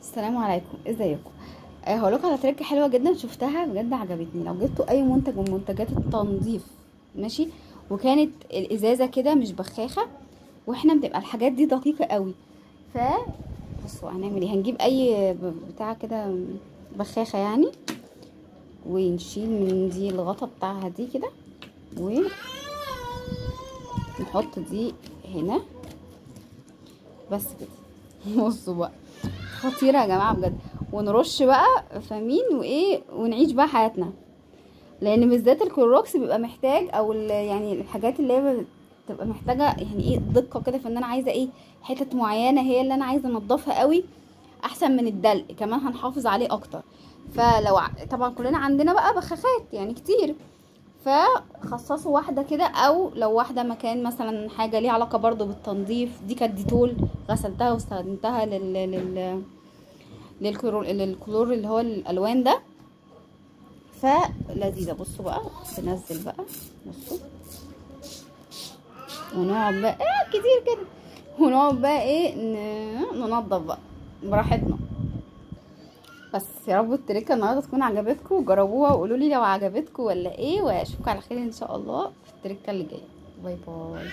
السلام عليكم، ازيكم؟ هقولكوا على تركه حلوه جدا شفتها بجد عجبتني. لو جبتوا اي منتج من منتجات التنظيف ماشي، وكانت الازازه كده مش بخاخه، واحنا بتبقى الحاجات دي دقيقه قوي. ف بصوا هنعمل ايه، هنجيب اي بتاع كده بخاخه يعني، ونشيل من دي الغطا بتاعها دي كده، ونحط دي هنا بس كده. بصوا بقى، خطيره يا جماعه بجد. ونرش بقى فاهمين وايه، ونعيش بقى حياتنا. لان بالذات الكلوروكس بيبقى محتاج، او يعني الحاجات اللي هي بتبقى محتاجه يعني ايه دقه كده، في ان انا عايزه ايه حتت معينه هي اللي انا عايزه انضفها قوي، احسن من الدلق كمان هنحافظ عليه اكتر. فلو طبعا كلنا عندنا بقى بخاخات يعني كتير، فخصصوا واحده كده، او لو واحده مكان مثلا حاجه ليها علاقه برضو بالتنظيف. دي كانت ديتول، غسلتها واستخدمتها للكلور اللي هو الالوان ده، فلذيذه. بصوا بقى، تنزل بقى، بصوا، ونقعد بقى كتير كده، ونقعد بقى ايه ننضف بقى براحتنا. بس يا رب التركه النهارده تكون عجبتكم، وجربوها وقولوا لي لو عجبتكم ولا ايه، واشوفكم على خير ان شاء الله في التركه اللي جايه. باي باي.